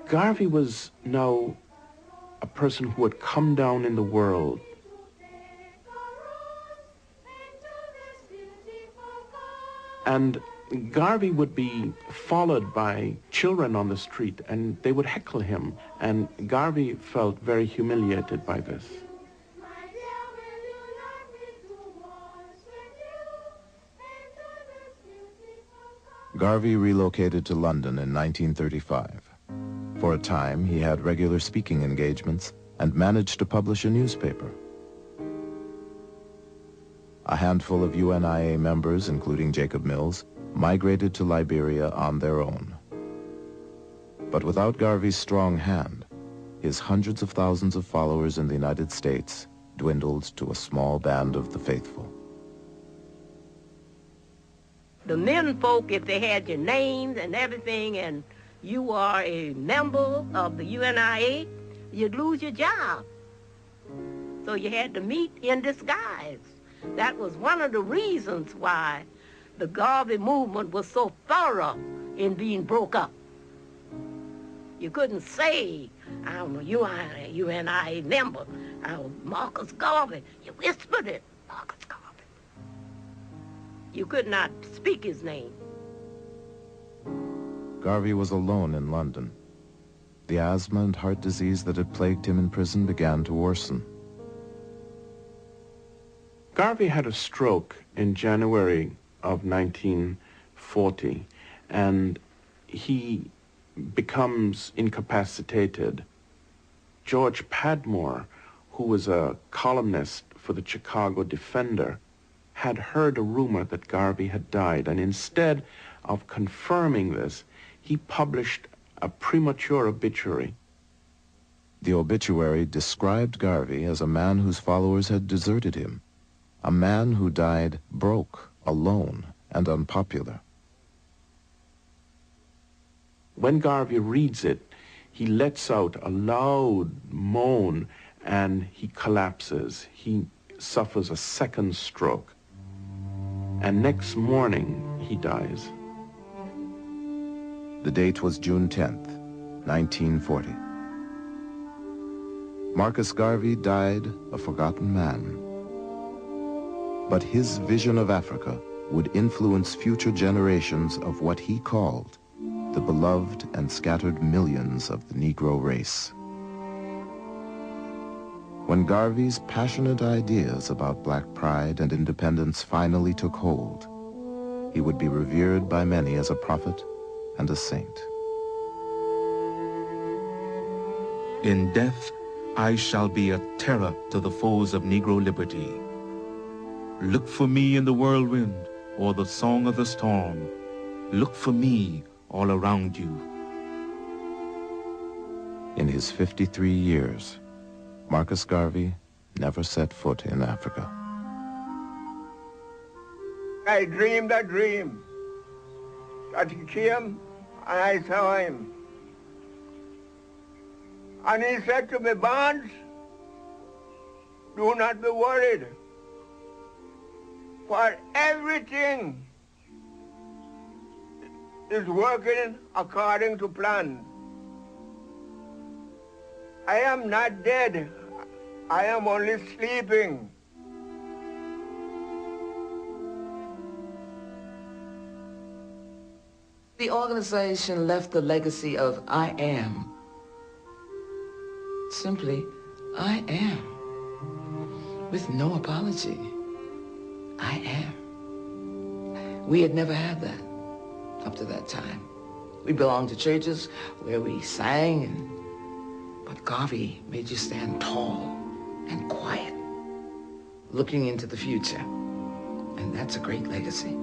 Garvey was now a person who had come down in the world. And Garvey would be followed by children on the street, and they would heckle him, and Garvey felt very humiliated by this. Garvey relocated to London in 1935. For a time, he had regular speaking engagements and managed to publish a newspaper. A handful of UNIA members, including Jacob Mills, migrated to Liberia on their own. But without Garvey's strong hand, his hundreds of thousands of followers in the United States dwindled to a small band of the faithful. The men folk, if they had your names and everything, and you are a member of the UNIA, you'd lose your job. So you had to meet in disguise. That was one of the reasons why the Garvey movement was so thorough in being broke up. You couldn't say, I'm a UNIA member, I'm Marcus Garvey. You whispered it, Marcus Garvey. You could not speak his name. Garvey was alone in London. The asthma and heart disease that had plagued him in prison began to worsen. Garvey had a stroke in January of 1940, and he becomes incapacitated. George Padmore, who was a columnist for the Chicago Defender, had heard a rumor that Garvey had died, and instead of confirming this, he published a premature obituary. The obituary described Garvey as a man whose followers had deserted him, a man who died broke, alone, and unpopular. When Garvey reads it, he lets out a loud moan and he collapses. He suffers a second stroke. And next morning, he dies. The date was June 10th, 1940. Marcus Garvey died a forgotten man. But his vision of Africa would influence future generations of what he called the beloved and scattered millions of the Negro race. When Garvey's passionate ideas about black pride and independence finally took hold, he would be revered by many as a prophet and a saint. In death, I shall be a terror to the foes of Negro liberty. Look for me in the whirlwind or the song of the storm. Look for me all around you. In his 53 years, Marcus Garvey never set foot in Africa. I dreamed a dream that he came and I saw him. And he said to me, Barnes, do not be worried, for everything is working according to plan. I am not dead. I am only sleeping. The organization left a legacy of I am. Simply, I am. With no apology. I am. We had never had that up to that time. We belonged to churches where we sang, but Garvey made you stand tall and quiet, looking into the future. And that's a great legacy.